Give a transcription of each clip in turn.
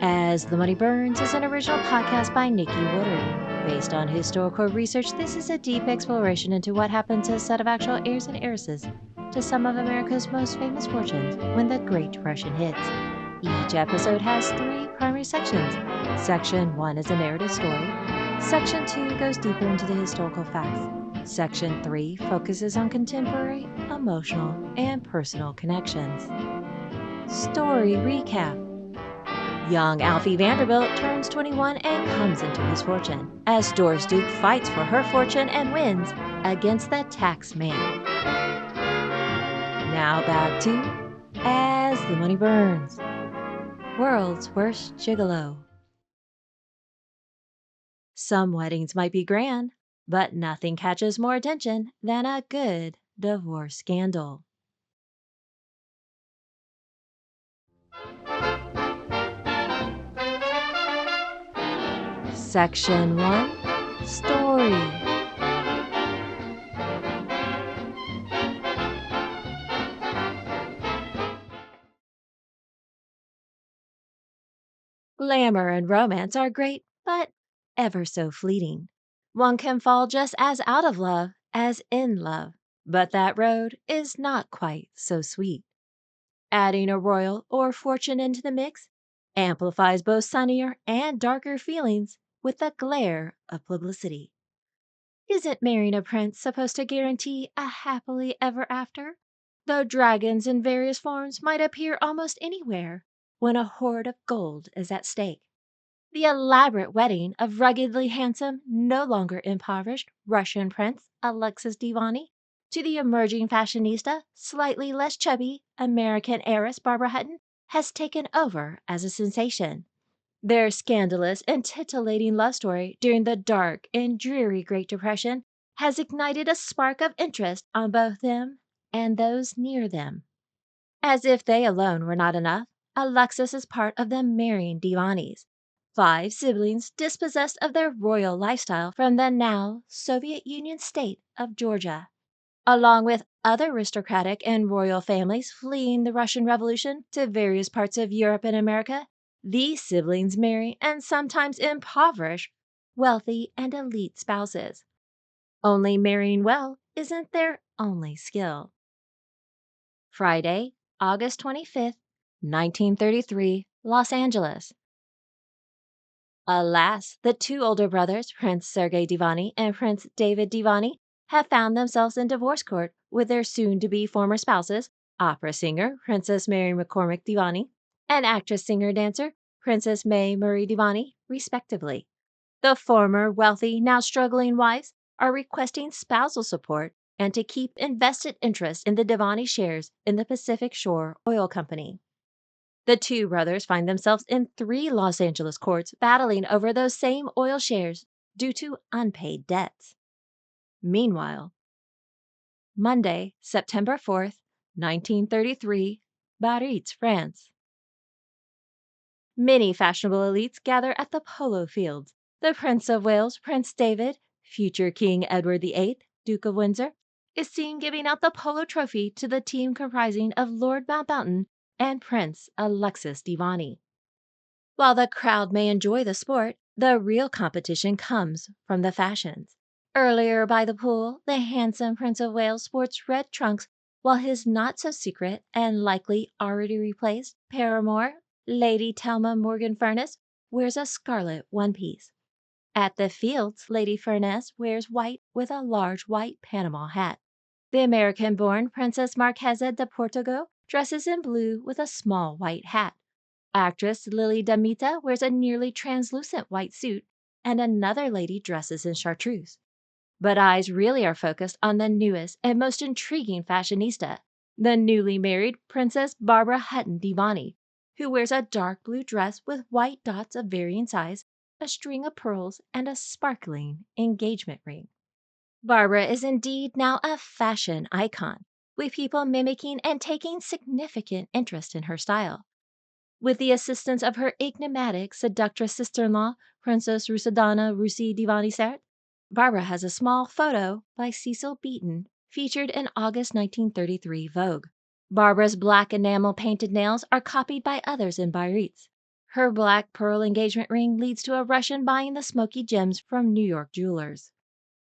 As the Money Burns is an original podcast by Nikki Woodard. Based on historical research, this is a deep exploration into what happened to a set of actual heirs and heiresses to some of America's most famous fortunes when the Great Depression hits. Each episode has 3 primary sections. Section 1 is a narrative story. Section 2 goes deeper into the historical facts. Section 3 focuses on contemporary, emotional, and personal connections. Story recap. Young Alfie Vanderbilt turns 21 and comes into his fortune, as Doris Duke fights for her fortune and wins against the tax man. Now back to As the Money Burns. World's Worst Gigolo. Some weddings might be grand, but nothing catches more attention than a good divorce scandal. Section 1, Story. Glamour and romance are great, but ever so fleeting. One can fall just as out of love as in love, but that road is not quite so sweet. Adding a royal or fortune into the mix amplifies both sunnier and darker feelings with the glare of publicity. Isn't marrying a prince supposed to guarantee a happily ever after? Though dragons in various forms might appear almost anywhere when a hoard of gold is at stake. The elaborate wedding of ruggedly handsome, no longer impoverished Russian Prince Alexis Mdivani to the emerging fashionista, slightly less chubby American heiress Barbara Hutton has taken over as a sensation. Their scandalous and titillating love story during the dark and dreary Great Depression has ignited a spark of interest on both them and those near them. As if they alone were not enough, Alexis is part of the marrying Mdivanis, 5 siblings dispossessed of their royal lifestyle from the now Soviet Union state of Georgia. Along with other aristocratic and royal families fleeing the Russian Revolution to various parts of Europe and America, these siblings marry and sometimes impoverish wealthy and elite spouses. Only marrying well isn't their only skill. Friday, August 25th, 1933, Los Angeles. Alas, the 2 older brothers, Prince Sergei Mdivani and Prince David Mdivani, have found themselves in divorce court with their soon-to-be former spouses, opera singer Princess Mary McCormic Mdivani and actress singer-dancer Princess May Marie Mdivani, respectively. The former wealthy, now struggling wives are requesting spousal support and to keep invested interest in the Mdivani shares in the Pacific Shore Oil Company. The 2 brothers find themselves in 3 Los Angeles courts battling over those same oil shares due to unpaid debts. Meanwhile, Monday, September 4th, 1933, Biarritz, France. Many fashionable elites gather at the polo fields. The Prince of Wales, Prince David, future King Edward VIII, Duke of Windsor, is seen giving out the polo trophy to the team comprising of Lord Mountbatten and Prince Alexis Mdivani. While the crowd may enjoy the sport, the real competition comes from the fashions. Earlier by the pool, the handsome Prince of Wales sports red trunks, while his not-so-secret and likely already replaced paramour, Lady Thelma Morgan Furness, wears a scarlet one-piece. At the fields, Lady Furness wears white with a large white Panama hat. The American-born Princess Marquesa de Portago dresses in blue with a small white hat. Actress Lily Damita wears a nearly translucent white suit, and another lady dresses in chartreuse. But eyes really are focused on the newest and most intriguing fashionista, the newly married Princess Barbara Hutton Mdivani, who wears a dark blue dress with white dots of varying size, a string of pearls, and a sparkling engagement ring. Barbara is indeed now a fashion icon, with people mimicking and taking significant interest in her style. With the assistance of her enigmatic seductress sister-in-law, Princess Roussadana Roussie Mdivani Sert, Barbara has a small photo by Cecil Beaton featured in August 1933 Vogue. Barbara's black enamel painted nails are copied by others in Biarritz. Her black pearl engagement ring leads to a Russian buying the smoky gems from New York jewelers.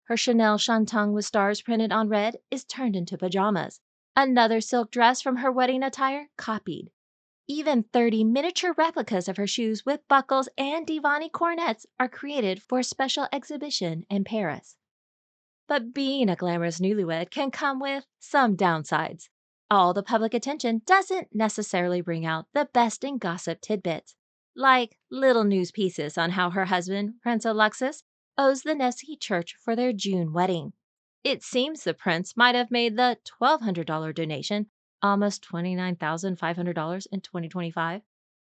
Her Chanel shantung with stars printed on red is turned into pajamas. Another silk dress from her wedding attire copied. Even 30 miniature replicas of her shoes with buckles and Mdivani coronets are created for a special exhibition in Paris. But being a glamorous newlywed can come with some downsides. All the public attention doesn't necessarily bring out the best in gossip tidbits, like little news pieces on how her husband, Prince Alexis, owes the Nessie Church for their June wedding. It seems the prince might have made the $1,200 donation, almost $29,500 in 2025.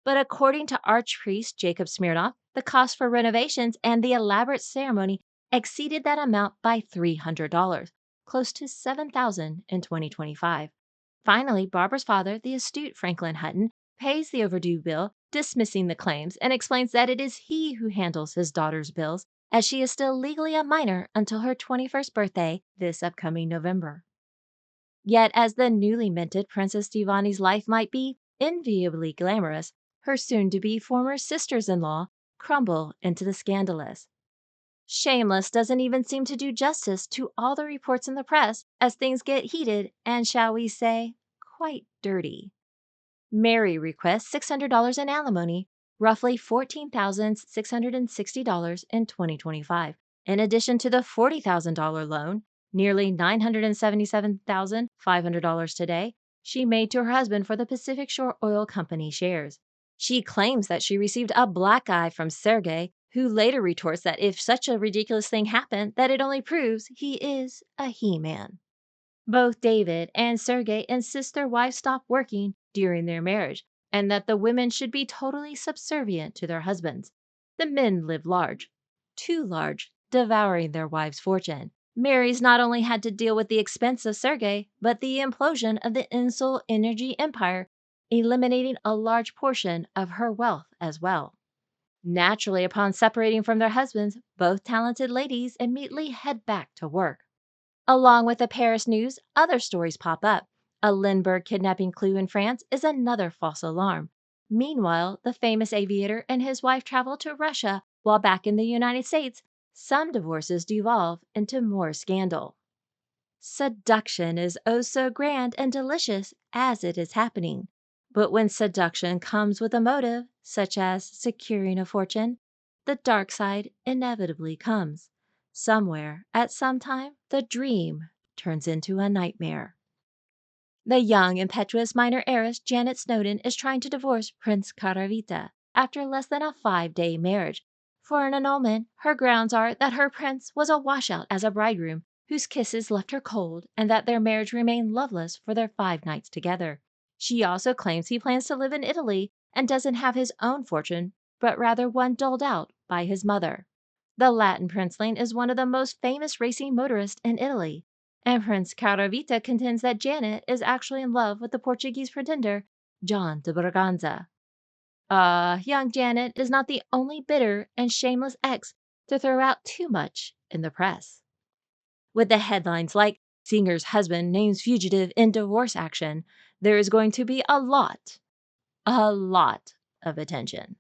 But according to Archpriest Jacob Smirnoff, the cost for renovations and the elaborate ceremony exceeded that amount by $300, close to $7,000 in 2025. Finally, Barbara's father, the astute Franklyn Hutton, pays the overdue bill, dismissing the claims, and explains that it is he who handles his daughter's bills, as she is still legally a minor until her 21st birthday this upcoming November. Yet, as the newly minted Princess Mdivani's life might be enviably glamorous, her soon-to-be former sisters-in-law crumble into the scandalous. Shameless doesn't even seem to do justice to all the reports in the press as things get heated and, shall we say, quite dirty. Mary requests $600 in alimony, roughly $14,660 in 2025, in addition to the $40,000 loan, nearly $977,500 today, she made to her husband for the Pacific Shore Oil Company shares. She claims that she received a black eye from Serge, who later retorts that if such a ridiculous thing happened, that it only proves he is a he-man. Both David and Sergei insist their wives stop working during their marriage, and that the women should be totally subservient to their husbands. The men live large, too large, devouring their wives' fortune. Mary's not only had to deal with the expense of Sergei, but the implosion of the Insull energy empire, eliminating a large portion of her wealth as well. Naturally, upon separating from their husbands, both talented ladies immediately head back to work. Along with the Paris news, other stories pop up. A Lindbergh kidnapping clue in France is another false alarm. Meanwhile, the famous aviator and his wife travel to Russia, while back in the United States, some divorces devolve into more scandal. Seduction is oh so grand and delicious as it is happening. But when seduction comes with a motive, such as securing a fortune, the dark side inevitably comes. Somewhere, at some time, the dream turns into a nightmare. The young, impetuous minor heiress Janet Snowden is trying to divorce Prince Caravita after less than a 5-day marriage. For an annulment, her grounds are that her prince was a washout as a bridegroom, whose kisses left her cold, and that their marriage remained loveless for their 5 nights together. She also claims he plans to live in Italy and doesn't have his own fortune, but rather one doled out by his mother. The Latin princeling is one of the most famous racing motorists in Italy, and Prince Caravita contends that Janet is actually in love with the Portuguese pretender, John de Braganza. Young Janet is not the only bitter and shameless ex to throw out too much in the press. With the headlines like, "Singer's husband names fugitive in divorce action," there is going to be a lot of attention.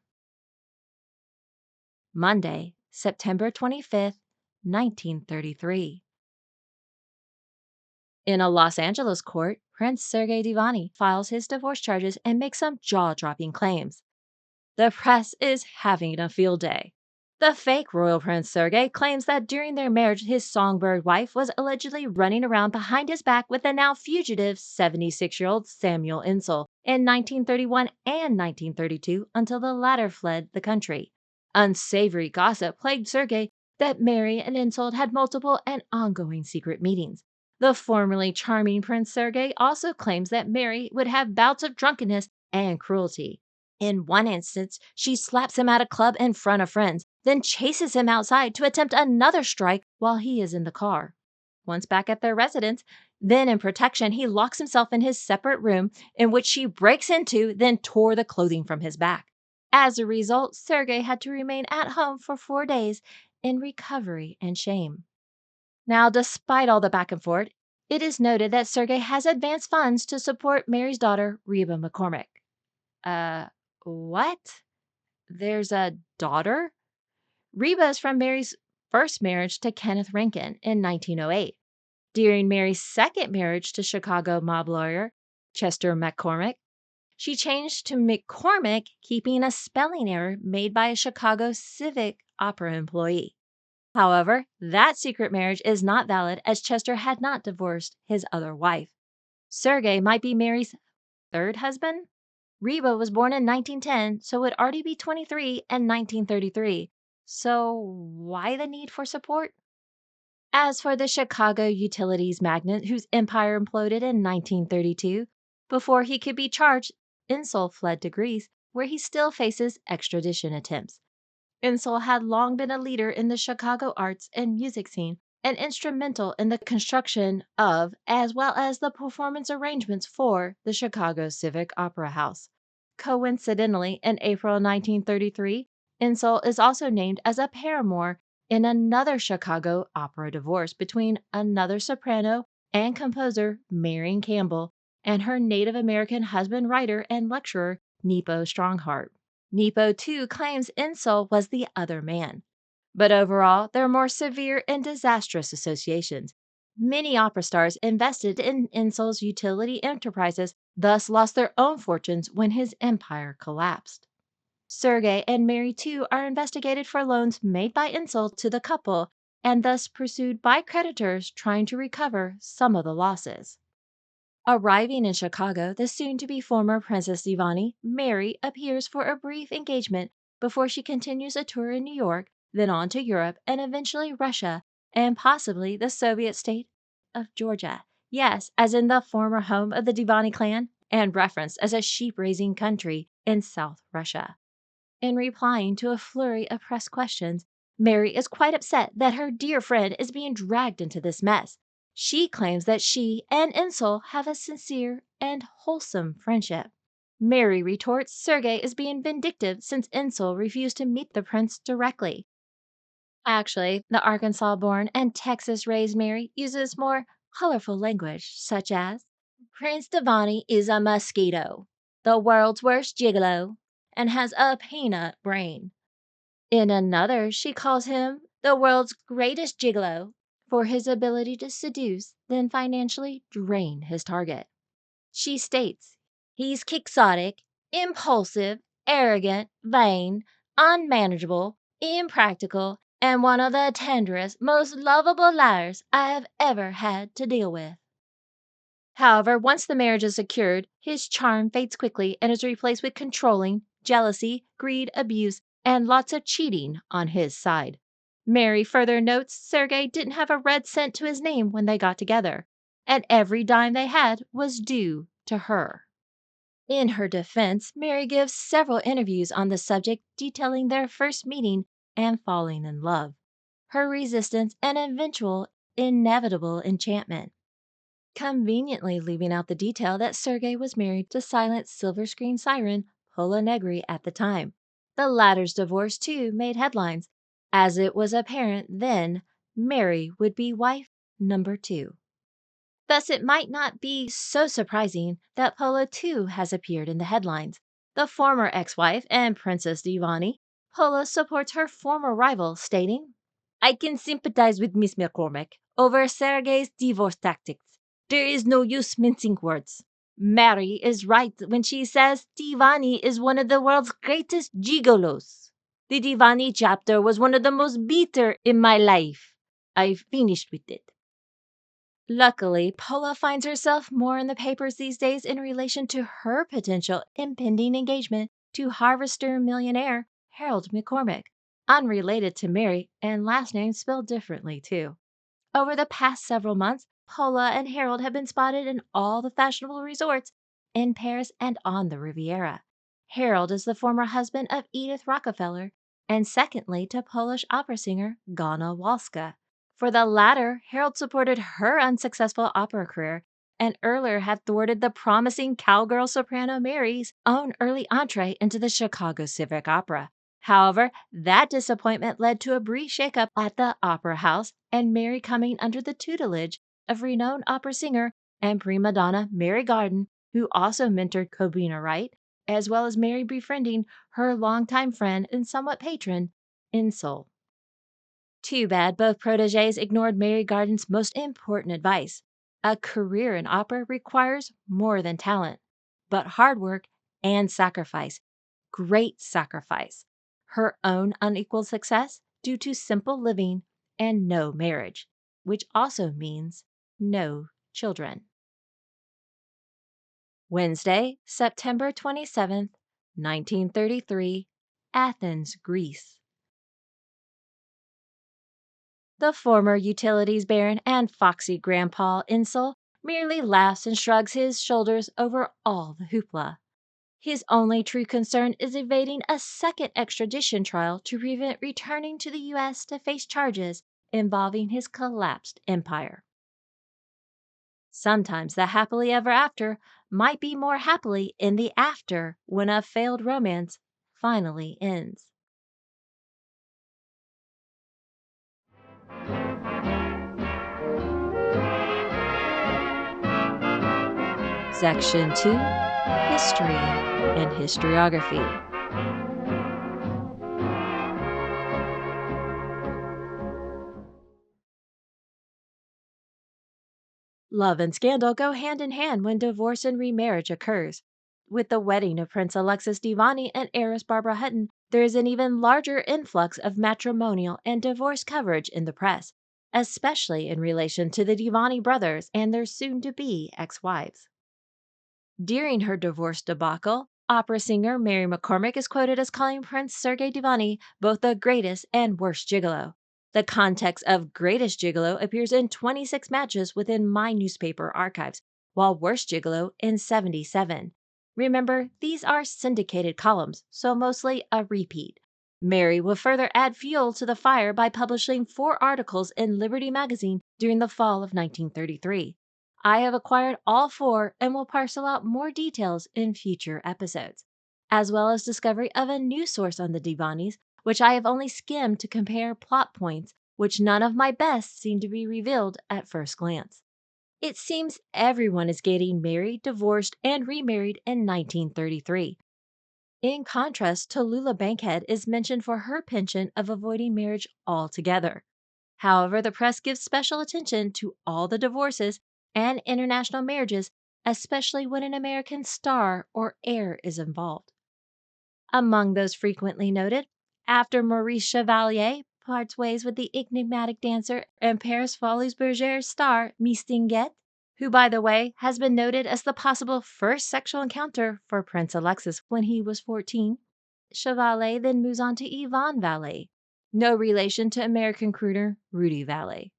Monday, September 25th, 1933. In a Los Angeles court, Prince Sergei Mdivani files his divorce charges and makes some jaw-dropping claims. The press is having a field day. The fake royal Prince Sergei claims that during their marriage his songbird wife was allegedly running around behind his back with the now fugitive 76-year-old Samuel Insull in 1931 and 1932 until the latter fled the country. Unsavory gossip plagued Sergei that Mary and Insull had multiple and ongoing secret meetings. The formerly charming Prince Sergei also claims that Mary would have bouts of drunkenness and cruelty. In one instance, she slaps him at a club in front of friends, then chases him outside to attempt another strike while he is in the car. Once back at their residence, then in protection, he locks himself in his separate room, in which she breaks into, then tore the clothing from his back. As a result, Sergei had to remain at home for 4 days in recovery and shame. Now, despite all the back and forth, it is noted that Sergei has advanced funds to support Mary's daughter, Reba McCormic. What? there's a daughter? Reba is from Mary's first marriage to Kenneth Rankin in 1908. During Mary's second marriage to Chicago mob lawyer Chester McCormick, she changed to McCormick, keeping a spelling error made by a Chicago Civic Opera employee. However, that secret marriage is not valid as Chester had not divorced his other wife. Sergei might be Mary's third husband. Reba was born in 1910, so would already be 23 in 1933. So why the need for support? As for the Chicago utilities magnate whose empire imploded in 1932, before he could be charged, Insull fled to Greece, where he still faces extradition attempts. Insull had long been a leader in the Chicago arts and music scene and instrumental in the construction of, as well as the performance arrangements for, the Chicago Civic Opera House. Coincidentally, in April 1933, Insull is also named as a paramour in another Chicago opera divorce between another soprano and composer, Marion Campbell, and her Native American husband, writer, and lecturer, Nipo Strongheart. Nipo, too, claims Insull was the other man. But overall, there are more severe and disastrous associations. Many opera stars invested in Insull's utility enterprises, thus lost their own fortunes when his empire collapsed. Sergei and Mary, too, are investigated for loans made by Insull to the couple and thus pursued by creditors trying to recover some of the losses. Arriving in Chicago, the soon-to-be former Princess Mdivani, Mary appears for a brief engagement before she continues a tour in New York, then on to Europe, and eventually Russia, and possibly the Soviet state of Georgia. Yes, as in the former home of the Mdivani clan, and referenced as a sheep-raising country in South Russia. In replying to a flurry of press questions, Mary is quite upset that her dear friend is being dragged into this mess. She claims that she and Insull have a sincere and wholesome friendship. Mary retorts Sergei is being vindictive since Insull refused to meet the prince directly. Actually, the Arkansas-born and Texas-raised Mary uses more colorful language, such as, Prince Mdivani is a mosquito, the world's worst gigolo, and has a peanut brain. In another, she calls him the world's greatest gigolo for his ability to seduce, then financially drain his target. She states, he's quixotic, impulsive, arrogant, vain, unmanageable, impractical, and one of the tenderest, most lovable liars I have ever had to deal with. However, once the marriage is secured, his charm fades quickly and is replaced with controlling, jealousy, greed, abuse, and lots of cheating on his side. Mary further notes Sergei didn't have a red cent to his name when they got together, and every dime they had was due to her. In her defense, Mary gives several interviews on the subject detailing their first meeting and falling in love, her resistance and eventual inevitable enchantment, conveniently leaving out the detail that Sergei was married to silent silver screen siren Pola Negri at the time. The latter's divorce, too, made headlines, as it was apparent then Mary would be wife number 2. Thus, it might not be so surprising that Pola, too, has appeared in the headlines. The former ex-wife and Princess Mdivani, Pola supports her former rival, stating, I can sympathize with Miss McCormick over Sergei's divorce tactics. There is no use mincing words. Mary is right when she says Mdivani is one of the world's greatest gigolos. The Mdivani chapter was one of the most bitter in my life. I've finished with it. Luckily, Pola finds herself more in the papers these days in relation to her potential impending engagement to harvester millionaire Harold McCormick, unrelated to Mary and last name spelled differently too. Over the past several months, Pola and Harold have been spotted in all the fashionable resorts in Paris and on the Riviera. Harold is the former husband of Edith Rockefeller and secondly to Polish opera singer Gana Walska. For the latter, Harold supported her unsuccessful opera career and earlier had thwarted the promising cowgirl soprano Mary's own early entree into the Chicago Civic Opera. However, that disappointment led to a brief shakeup at the Opera House and Mary coming under the tutelage of renowned opera singer and prima donna Mary Garden, who also mentored Cobina Wright, as well as Mary befriending her longtime friend and somewhat patron, Insull. Too bad both protégés ignored Mary Garden's most important advice. A career in opera requires more than talent, but hard work and sacrifice. Great sacrifice. Her own unequal success due to simple living and no marriage, which also means no children. Wednesday, September 27th, 1933, Athens, Greece. The former utilities baron and foxy grandpa Insull merely laughs and shrugs his shoulders over all the hoopla. His only true concern is evading a second extradition trial to prevent returning to the U.S. to face charges involving his collapsed empire. Sometimes the happily ever after might be more happily in the after when a failed romance finally ends. Section 2, History and Historiography. Love and scandal go hand in hand when divorce and remarriage occurs. With the wedding of Prince Alexis Mdivani and heiress Barbara Hutton, there is an even larger influx of matrimonial and divorce coverage in the press, especially in relation to the Mdivani brothers and their soon-to-be ex-wives. During her divorce debacle, opera singer Mary McCormic is quoted as calling Prince Serge Mdivani both the greatest and worst gigolo. The context of greatest gigolo appears in 26 matches within my newspaper archives, while worst gigolo in 77. Remember, these are syndicated columns, so mostly a repeat. Mary will further add fuel to the fire by publishing 4 articles in Liberty magazine during the fall of 1933. I have acquired all 4 and will parcel out more details in future episodes, as well as discovery of a new source on the Mdivanis, which I have only skimmed to compare plot points, which none of my best seem to be revealed at first glance. It seems everyone is getting married, divorced, and remarried in 1933. In contrast, Tallulah Bankhead is mentioned for her penchant of avoiding marriage altogether. However, the press gives special attention to all the divorces and international marriages, especially when an American star or heir is involved. Among those frequently noted, after Maurice Chevalier parts ways with the enigmatic dancer and Paris Folies Bergère star Mistinguett, who, by the way, has been noted as the possible first sexual encounter for Prince Alexis when he was 14, Chevalier then moves on to Yvonne Vallée, no relation to American crooner Rudy Vallée.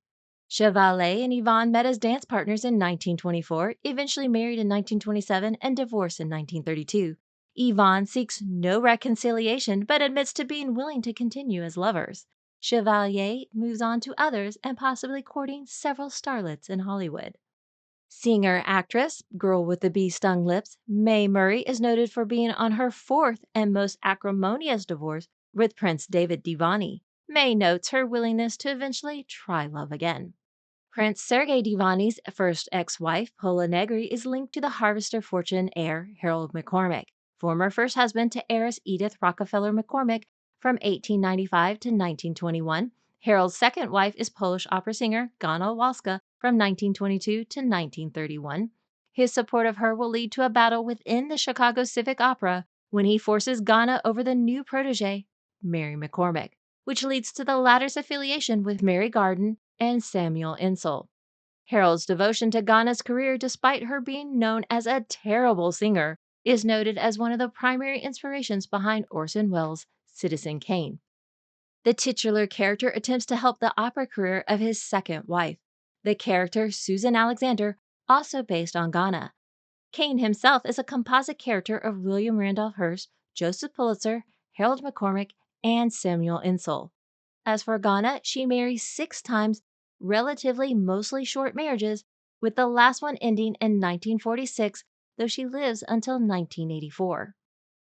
Chevalier and Yvonne met as dance partners in 1924, eventually married in 1927, and divorced in 1932. Yvonne seeks no reconciliation but admits to being willing to continue as lovers. Chevalier moves on to others and possibly courting several starlets in Hollywood. Singer-actress, girl with the bee-stung lips, Mae Murray is noted for being on her 4th and most acrimonious divorce with Prince David Mdivani. Mae notes her willingness to eventually try love again. Prince Sergei Mdivani's first ex-wife, Pola Negri, is linked to the harvester fortune heir Harold McCormic, former first husband to heiress Edith Rockefeller McCormic from 1895 to 1921. Harold's second wife is Polish opera singer Ghana Walska from 1922 to 1931. His support of her will lead to a battle within the Chicago Civic Opera when he forces Ghana over the new protege, Mary McCormic, which leads to the latter's affiliation with Mary Garden and Samuel Insull. Harold's devotion to Ghana's career, despite her being known as a terrible singer, is noted as one of the primary inspirations behind Orson Welles' Citizen Kane. The titular character attempts to help the opera career of his second wife, the character Susan Alexander, also based on Ghana. Kane himself is a composite character of William Randolph Hearst, Joseph Pulitzer, Harold McCormick, and Samuel Insull. As for Ghana, she marries 6 times, relatively mostly short marriages, with the last one ending in 1946, though she lives until 1984.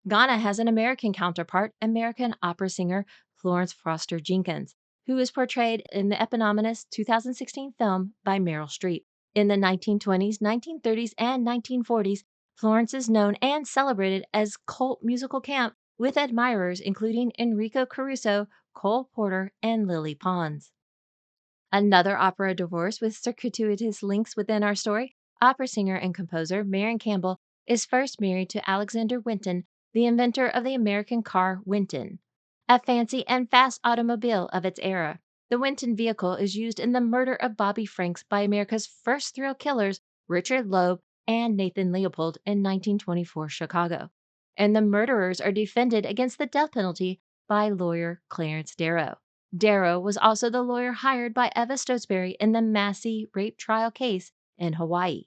Ghana has an American counterpart, American opera singer Florence Foster Jenkins, who is portrayed in the eponymous 2016 film by Meryl Streep. In the 1920s, 1930s, and 1940s, Florence is known and celebrated as cult musical camp with admirers including Enrico Caruso, Cole Porter, and Lily Pons. Another opera divorce with circuitous links within our story, opera singer and composer Marion Campbell is first married to Alexander Winton, the inventor of the American car Winton, a fancy and fast automobile of its era. The Winton vehicle is used in the murder of Bobby Franks by America's first thrill killers, Richard Loeb and Nathan Leopold, in 1924 Chicago. And the murderers are defended against the death penalty by lawyer Clarence Darrow. Darrow was also the lawyer hired by Eva Stotesbury in the Massey rape trial case in Hawaii.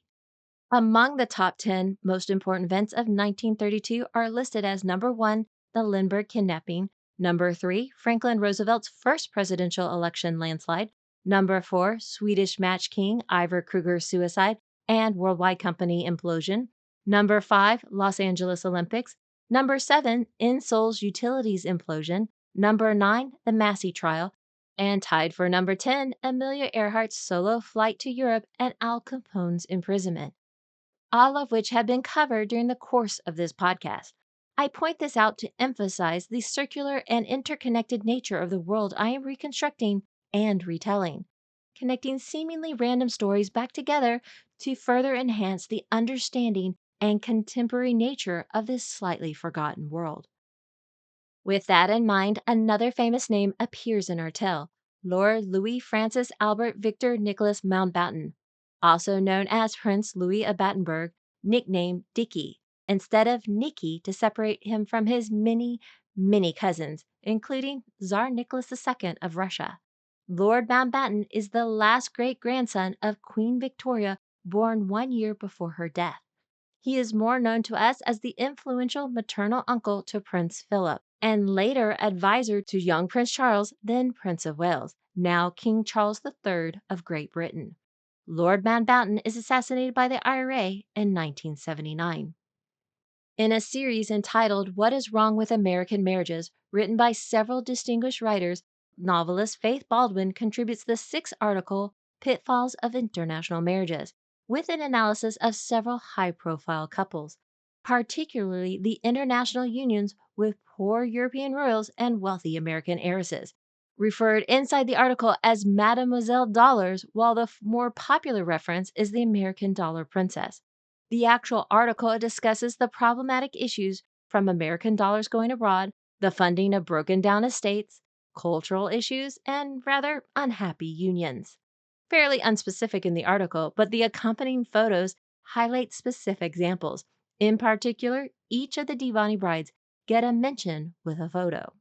Among the top 10 most important events of 1932 are listed as number 1, the Lindbergh kidnapping, number 3, Franklin Roosevelt's first presidential election landslide, number 4, Swedish match king Ivar Kruger's suicide and worldwide company implosion, number 5, Los Angeles Olympics, number 7, Insull's utilities implosion, number 9, the Massey trial, and tied for number 10, Amelia Earhart's solo flight to Europe and Al Capone's imprisonment, all of which have been covered during the course of this podcast. I point this out to emphasize the circular and interconnected nature of the world I am reconstructing and retelling, connecting seemingly random stories back together to further enhance the understanding and contemporary nature of this slightly forgotten world. With that in mind, another famous name appears in our tale, Lord Louis Francis Albert Victor Nicholas Mountbatten, also known as Prince Louis of Battenberg, nicknamed Dickie, instead of Nicky to separate him from his many cousins, including Tsar Nicholas II of Russia. Lord Mountbatten is the last great-grandson of Queen Victoria, born 1 year before her death. He is more known to us as the influential maternal uncle to Prince Philip, and later advisor to young Prince Charles, then Prince of Wales, now King Charles III of Great Britain. Lord Mountbatten is assassinated by the IRA in 1979. In a series entitled What is Wrong with American Marriages, written by several distinguished writers, novelist Faith Baldwin contributes the 6th article, Pitfalls of International Marriages, with an analysis of several high-profile couples, particularly the international unions with poor European royals and wealthy American heiresses, referred inside the article as Mademoiselle Dollars, while the more popular reference is the American Dollar Princess. The actual article discusses the problematic issues from American dollars going abroad, the funding of broken-down estates, cultural issues, and rather unhappy unions. Fairly unspecific in the article, but the accompanying photos highlight specific examples. In particular, each of the Mdivani brides get a mention with a photo.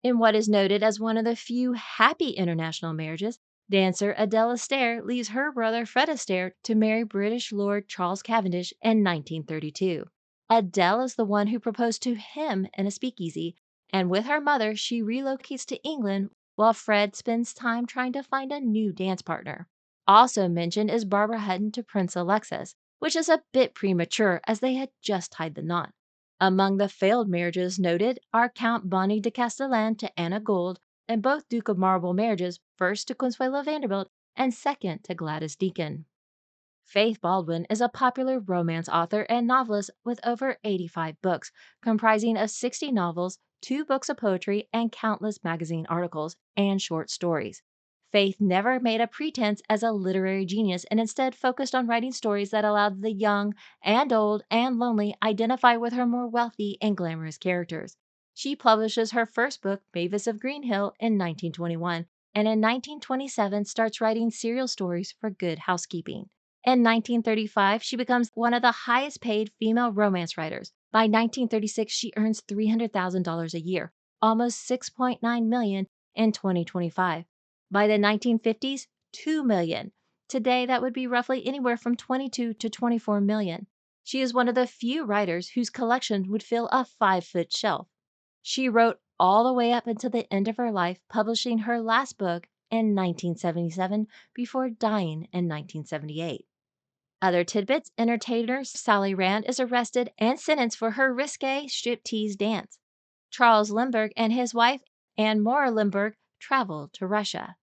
In what is noted as one of the few happy international marriages, dancer Adele Astaire leaves her brother Fred Astaire to marry British Lord Charles Cavendish in 1932. Adele is the one who proposed to him in a speakeasy, and with her mother she relocates to England while Fred spends time trying to find a new dance partner. Also mentioned is Barbara Hutton to Prince Alexis, which is a bit premature as they had just tied the knot. Among the failed marriages noted are Count Bonnie de Castellan to Anna Gold, and both Duke of Marlborough marriages, first to Consuelo Vanderbilt and second to Gladys Deacon. Faith Baldwin is a popular romance author and novelist with over 85 books, comprising of 60 novels, 2 books of poetry, and countless magazine articles and short stories. Faith never made a pretense as a literary genius and instead focused on writing stories that allowed the young and old and lonely identify with her more wealthy and glamorous characters. She publishes her first book, Mavis of Greenhill, in 1921, and in 1927 starts writing serial stories for Good Housekeeping. In 1935, she becomes one of the highest paid female romance writers. By 1936, she earns $300,000 a year, almost $6.9 million in 2025. By the 1950s, $2 million. Today, that would be roughly anywhere from $22 to $24 million. She is one of the few writers whose collection would fill a 5-foot shelf. She wrote all the way up until the end of her life, publishing her last book in 1977 before dying in 1978. Other tidbits, entertainer Sally Rand is arrested and sentenced for her risque striptease dance. Charles Lindbergh and his wife, Anne Mora Lindbergh, traveled to Russia.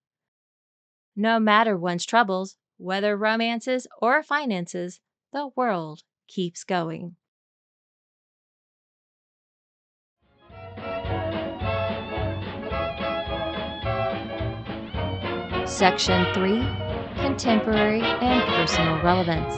No matter one's troubles, whether romances or finances, the world keeps going. Section 3. Contemporary and Personal Relevance.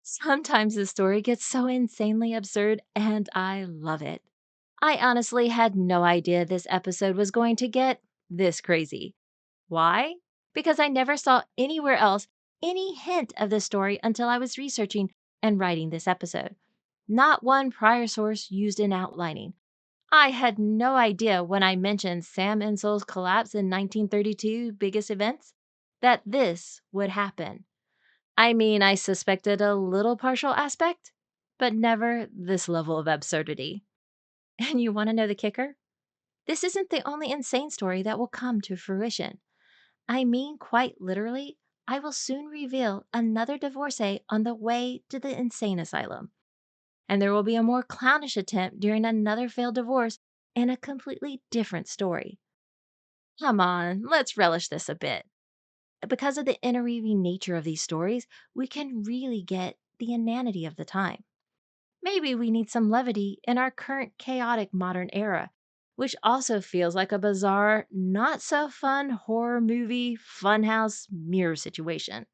Sometimes the story gets so insanely absurd, and I love it. I honestly had no idea this episode was going to get this crazy. Why? Because I never saw anywhere else any hint of the story until I was researching and writing this episode. Not one prior source used in outlining. I had no idea when I mentioned Sam Insull's collapse in 1932 biggest events that this would happen. I mean, I suspected a little partial aspect, but never this level of absurdity. And you want to know the kicker? This isn't the only insane story that will come to fruition. I mean, quite literally, I will soon reveal another divorcee on the way to the insane asylum. And there will be a more clownish attempt during another failed divorce and a completely different story. Come on, let's relish this a bit. Because of the interweaving nature of these stories, we can really get the inanity of the time. Maybe we need some levity in our current chaotic modern era, which also feels like a bizarre, not so fun horror movie, funhouse mirror situation.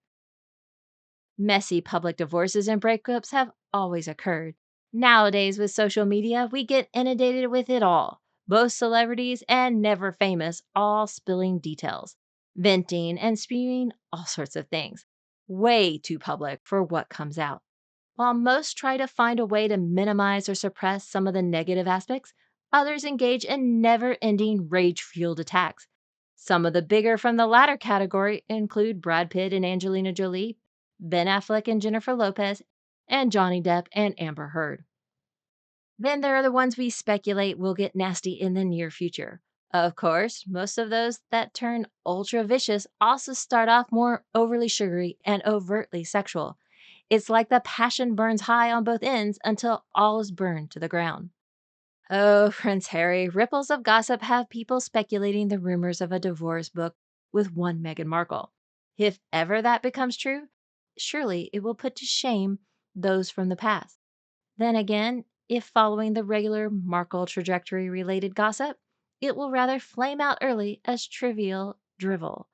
Messy public divorces and breakups have always occurred. Nowadays, with social media, we get inundated with it all. Both celebrities and never famous all spilling details, venting and spewing all sorts of things. Way too public for what comes out. While most try to find a way to minimize or suppress some of the negative aspects, others engage in never-ending rage-fueled attacks. Some of the bigger from the latter category include Brad Pitt and Angelina Jolie, Ben Affleck and Jennifer Lopez, and Johnny Depp and Amber Heard. Then there are the ones we speculate will get nasty in the near future. Of course, most of those that turn ultra vicious also start off more overly sugary and overtly sexual. It's like the passion burns high on both ends until all is burned to the ground. Oh, Prince Harry, ripples of gossip have people speculating the rumors of a divorce book with one Meghan Markle. If ever that becomes true, surely it will put to shame those from the past. Then again, if following the regular Markle trajectory-related gossip, it will rather flame out early as trivial drivel.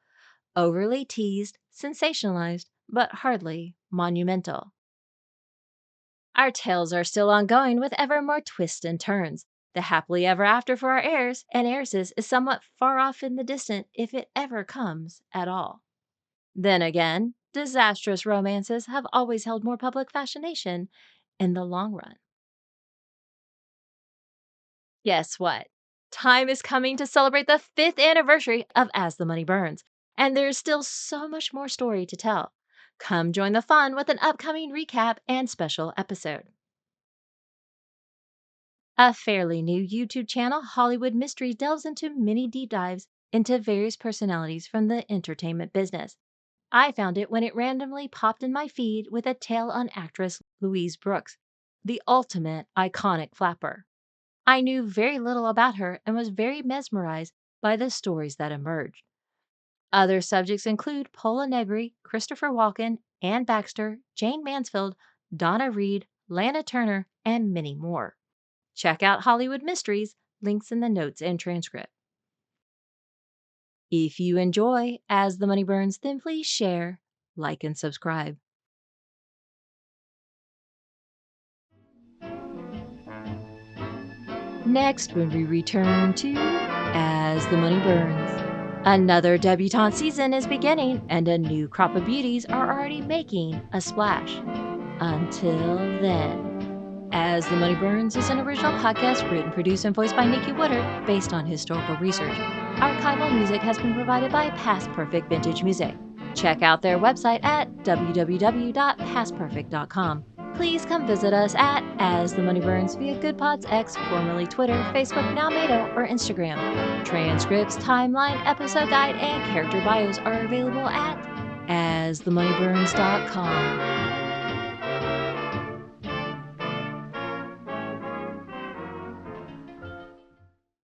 Overly teased, sensationalized, but hardly monumental. Our tales are still ongoing with ever more twists and turns. The happily ever after for our heirs and heiresses is somewhat far off in the distant if it ever comes at all. Then again, disastrous romances have always held more public fascination in the long run. Guess what? Time is coming to celebrate the 5th anniversary of As the Money Burns, and there's still so much more story to tell. Come join the fun with an upcoming recap and special episode. A fairly new YouTube channel, Hollywood Mysteries, delves into many deep dives into various personalities from the entertainment business. I found it when it randomly popped in my feed with a tale on actress Louise Brooks, the ultimate iconic flapper. I knew very little about her and was very mesmerized by the stories that emerged. Other subjects include Pola Negri, Christopher Walken, Anne Baxter, Jane Mansfield, Donna Reed, Lana Turner, and many more. Check out Hollywood Mysteries, links in the notes and transcript. If you enjoy As the Money Burns, then please share, like, and subscribe. Next, when we return to As the Money Burns. Another debutante season is beginning, and a new crop of beauties are already making a splash. Until then. As the Money Burns is an original podcast written, produced, and voiced by Nikki Woodard based on historical research. Archival music has been provided by Past Perfect Vintage Music. Check out their website at www.pastperfect.com. Please come visit us at As the Money Burns via GoodPods X, formerly Twitter, Facebook, now Mado, or Instagram. Transcripts, timeline, episode guide, and character bios are available at asthemoneyburns.com.